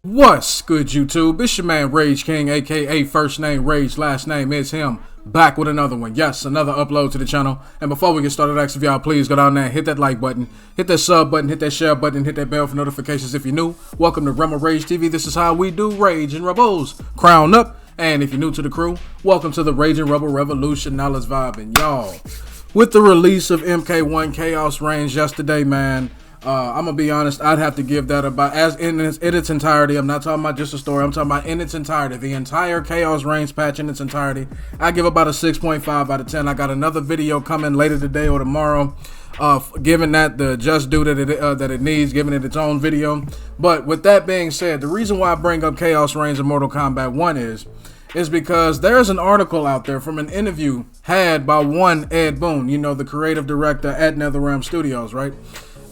What's good, YouTube? It's your man Rage King, aka first name Rage, last name is him. Back with another one. Yes, another upload to the channel. And before we get started, ask if y'all please go down there and hit that like button, hit that sub button, hit that share button, hit that bell for notifications if you're new. Welcome to Rema Rage TV. This is how we do Rage and Rebels. Crown up. And if you're new to the crew, welcome to the Rage and Rebel Revolution. Now let's vibe. And y'all, with the release of MK1 Chaos Reigns yesterday, man, I'm gonna be honest, I'd have to give that about as in its entirety. I'm not talking about just a story, I'm talking about in its entirety. The entire Chaos Reigns patch in its entirety, I give about a 6.5 out of 10. I got another video coming later today or tomorrow, giving that the just due that it needs, giving it its own video. But with that being said, the reason why I bring up Chaos Reigns in Mortal Kombat 1 is because there's an article out there from an interview had by one Ed Boon, you know, the creative director at NetherRealm Studios, right?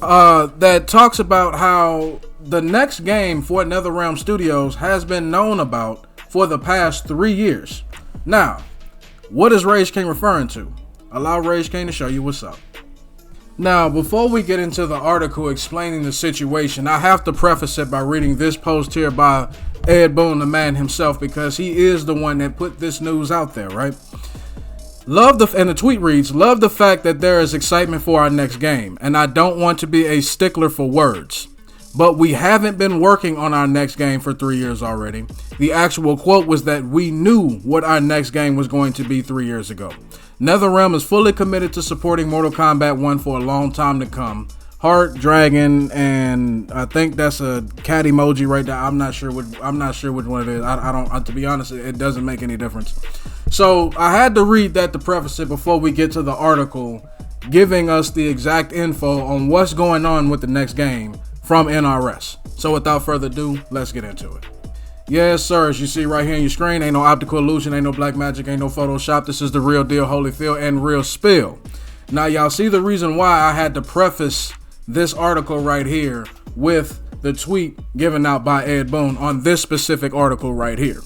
That talks about how the next game for NetherRealm Studios has been known about for the past 3 years. Now, what is Rage King referring to? Allow Rage King to show you what's up. Now, before we get into the article explaining the situation, I have to preface it by reading this post here by Ed Boon, the man himself, because he is the one that put this news out there, right? And the tweet reads, "Love the fact that there is excitement for our next game, and I don't want to be a stickler for words, but we haven't been working on our next game for 3 years already." The actual quote was that we knew what our next game was going to be 3 years ago. NetherRealm is fully committed to supporting Mortal Kombat 1 for a long time to come. Heart, dragon, and I think that's a cat emoji right there. I'm not sure which one it is. I don't. To be honest, it doesn't make any difference. So I had to read that to preface it before we get to the article, giving us the exact info on what's going on with the next game from NRS. So without further ado, let's get into it. Yes, sir. As you see right here on your screen, ain't no optical illusion, ain't no black magic, ain't no Photoshop. This is the real deal, Holyfield, and real spill. Now y'all see the reason why I had to preface this article right here with the tweet given out by Ed Boon on this specific article right here.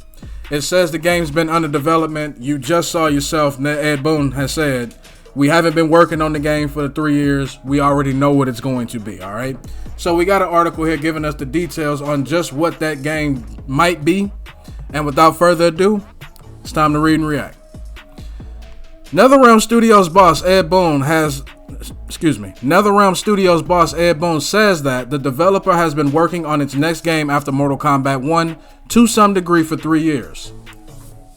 It says the game's been under development. You just saw yourself, Ed Boon has said, we haven't been working on the game for 3 years. We already know what it's going to be, all right? So we got an article here giving us the details on just what that game might be. And without further ado, it's time to read and react. NetherRealm Studios boss Ed Boon NetherRealm Studios boss Ed Boon says that the developer has been working on its next game after Mortal Kombat 1 to some degree for 3 years.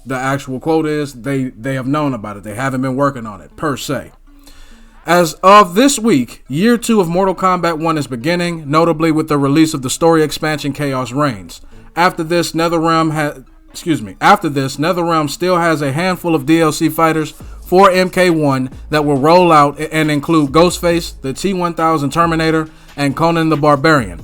The actual quote is, they have known about it. They haven't been working on it, per se. As of this week, year 2 of Mortal Kombat 1 is beginning, notably with the release of the story expansion Chaos Reigns. After this, NetherRealm still has a handful of DLC fighters for MK1 that will roll out and include Ghostface, the T-1000 Terminator, and Conan the Barbarian.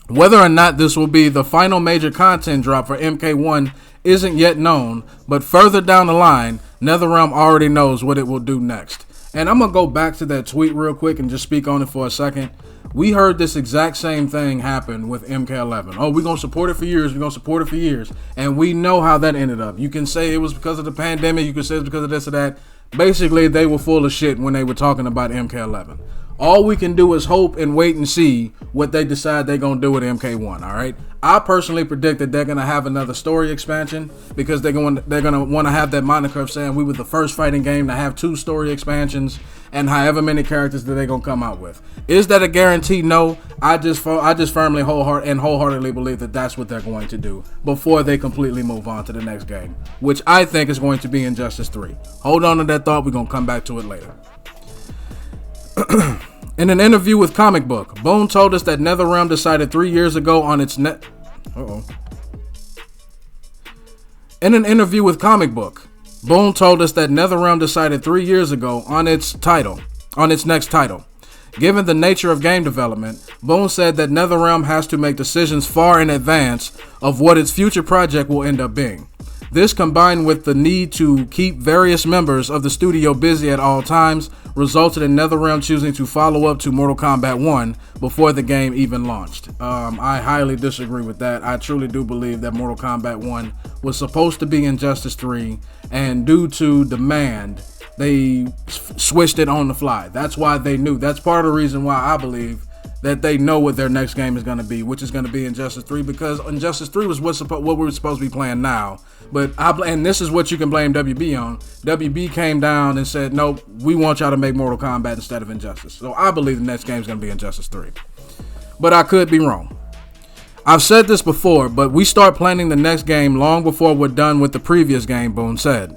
Whether or not this will be the final major content drop for MK1 isn't yet known, but further down the line, NetherRealm already knows what it will do next. And I'm going to go back to that tweet real quick and just speak on it for a second. We heard this exact same thing happen with MK11. Oh, we're going to support it for years. We're going to support it for years. And we know how that ended up. You can say it was because of the pandemic. You can say it's because of this or that. Basically, they were full of shit when they were talking about MK11. All we can do is hope and wait and see what they decide they're going to do with MK1, all right? I personally predict that they're going to have another story expansion because they're going to want to have that moniker of saying we were the first fighting game to have 2 story expansions and however many characters that they're going to come out with. Is that a guarantee? No. I just firmly wholeheartedly believe that that's what they're going to do before they completely move on to the next game, which I think is going to be Injustice 3. Hold on to that thought. We're going to come back to it later. In an interview with Comic Book, Boon told us that NetherRealm decided 3 years ago on its In an interview with Comic Book, Boon told us that NetherRealm decided 3 years ago on its next title. Given the nature of game development, Boon said that NetherRealm has to make decisions far in advance of what its future project will end up being. This, combined with the need to keep various members of the studio busy at all times, resulted in NetherRealm choosing to follow up to Mortal Kombat 1 before the game even launched. I highly disagree with that. I truly do believe that Mortal Kombat 1 was supposed to be Injustice 3, and due to demand, they switched it on the fly. That's why they knew. That's part of the reason why I believe that they know what their next game is going to be, which is going to be Injustice 3, because Injustice 3 was what we were supposed to be playing now. But and this is what you can blame WB on. WB came down and said, nope, we want y'all to make Mortal Kombat instead of Injustice. So I believe the next game is going to be Injustice 3. But I could be wrong. I've said this before, but we start planning the next game long before we're done with the previous game, Boone said.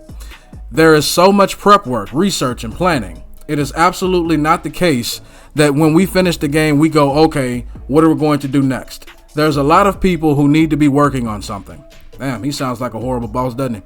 There is so much prep work, research, and planning. It is absolutely not the case that when we finish the game, we go, okay, what are we going to do next? There's a lot of people who need to be working on something. Damn, he sounds like a horrible boss, doesn't he?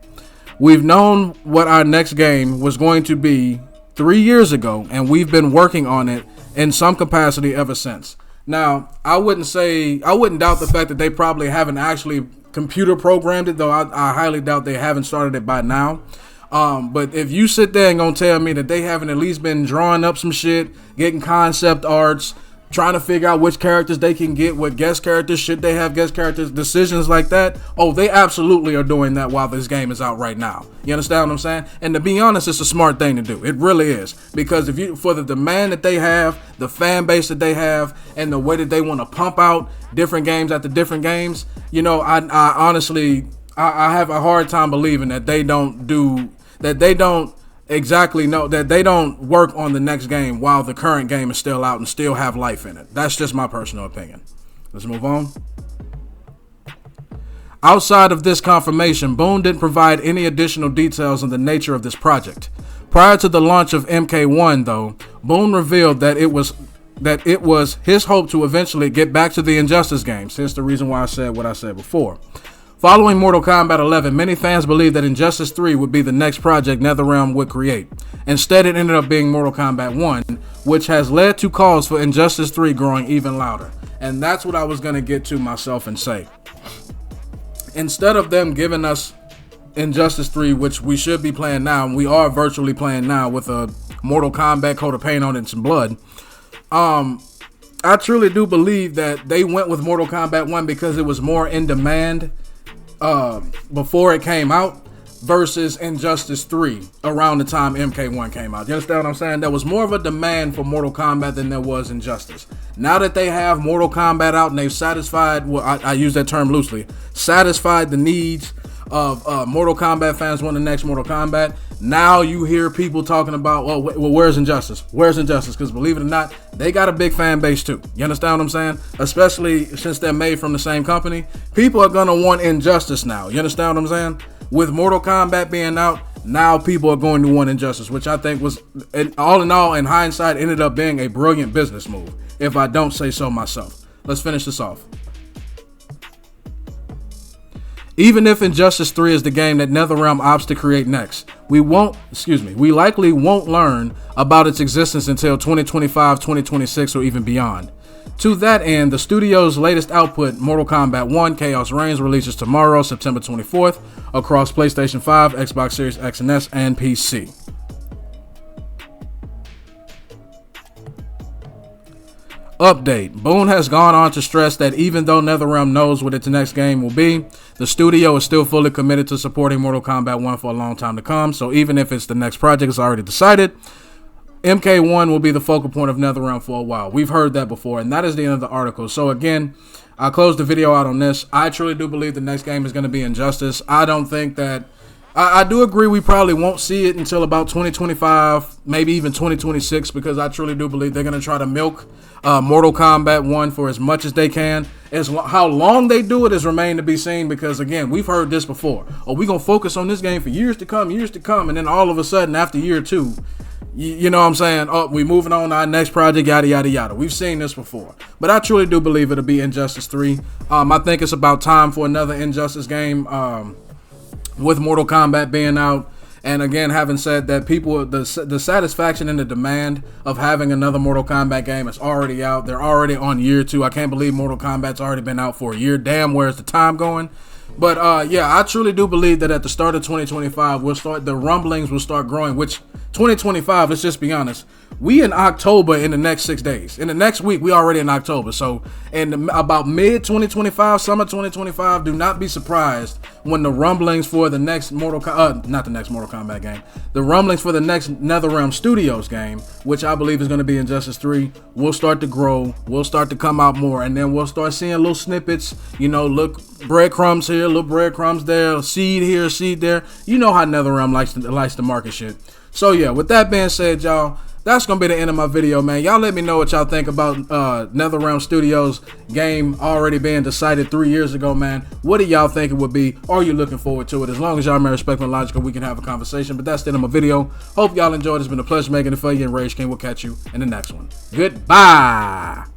We've known what our next game was going to be 3 years ago, and we've been working on it in some capacity ever since. Now, I wouldn't doubt the fact that they probably haven't actually computer programmed it, though I highly doubt they haven't started it by now. But if you sit there and gonna tell me that they haven't at least been drawing up some shit, getting concept arts, trying to figure out which characters they can get, what guest characters, should they have guest characters, decisions like that. Oh, they absolutely are doing that while this game is out right now. You understand what I'm saying? And to be honest, it's a smart thing to do. It really is. Because for the demand that they have, the fan base that they have, and the way that they want to pump out different games after different games, you know, I honestly have a hard time believing that they don't exactly know, that they don't work on the next game while the current game is still out and still have life in it. That's just my personal opinion. Let's move on. Outside of this confirmation, Boone didn't provide any additional details on the nature of this project. Prior to the launch of MK1, though, Boone revealed that it was his hope to eventually get back to the Injustice games. Here's the reason why I said what I said before. Following Mortal Kombat 11, many fans believed that Injustice 3 would be the next project NetherRealm would create. Instead, it ended up being Mortal Kombat 1, which has led to calls for Injustice 3 growing even louder. And that's what I was going to get to myself and say. Instead of them giving us Injustice 3, which we should be playing now, and we are virtually playing now with a Mortal Kombat coat of paint on it and some blood, I truly do believe that they went with Mortal Kombat 1 because it was more in demand before it came out versus Injustice 3 around the time MK1 came out. You understand what I'm saying? There was more of a demand for Mortal Kombat than there was Injustice. Now that they have Mortal Kombat out and they've satisfied, well, I use that term loosely, satisfied the needs of Mortal Kombat fans wanting the next Mortal Kombat, now you hear people talking about, well, where's Injustice? Where's Injustice? Because believe it or not, they got a big fan base too. You understand what I'm saying? Especially since they're made from the same company. People are going to want Injustice now. You understand what I'm saying? With Mortal Kombat being out, now people are going to want Injustice, which I think was, all in all, in hindsight, ended up being a brilliant business move, if I don't say so myself. Let's finish this off. Even if Injustice 3 is the game that NetherRealm opts to create next, we likely won't learn about its existence until 2025, 2026, or even beyond. To that end, the studio's latest output, Mortal Kombat 1 Chaos Reigns, releases tomorrow, September 24th, across PlayStation 5, Xbox Series X and S, and PC. Update. Boone has gone on to stress that even though NetherRealm knows what its next game will be, the studio is still fully committed to supporting Mortal Kombat 1 for a long time to come. So even if it's the next project is already decided, MK1 will be the focal point of NetherRealm for a while. We've heard that before, and that is the end of the article. So again, I closed the video out on this. I truly do believe the next game is going to be Injustice. I don't think that... I do agree we probably won't see it until about 2025, maybe even 2026, because I truly do believe they're going to try to milk Mortal Kombat 1 for as much as they can. How long they do it is remain to be seen, because, again, we've heard this before. Oh, we're going to focus on this game for years to come, and then all of a sudden, after year 2, you know what I'm saying? Oh, we're moving on to our next project, yada, yada, yada. We've seen this before. But I truly do believe it'll be Injustice 3. I think it's about time for another Injustice game. With Mortal Kombat being out, and again, having said that, people, the satisfaction and the demand of having another Mortal Kombat game is already out. They're already on year 2. I can't believe Mortal Kombat's already been out for a year. Damn, where's the time going? But yeah, I truly do believe that at the start of 2025, the rumblings will start growing, which 2025, let's just be honest. We in October in the next 6 days. In the next week, we already in October. So, in about mid-2025, summer 2025, do not be surprised when the rumblings for the next not the next Mortal Kombat game, the rumblings for the next NetherRealm Studios game, which I believe is going to be Injustice 3, will start to grow, will start to come out more, and then we'll start seeing little snippets, you know, look, breadcrumbs here, little breadcrumbs there, seed here, seed there. You know how NetherRealm likes to market shit. So, yeah, with that being said, y'all, that's going to be the end of my video, man. Y'all let me know what y'all think about NetherRealm Studios game already being decided 3 years ago, man. What do y'all think it would be? Are you looking forward to it? As long as y'all remain respectful and logical, we can have a conversation. But that's the end of my video. Hope y'all enjoyed. It's been a pleasure making it for you, and Rage King will catch you in the next one. Goodbye.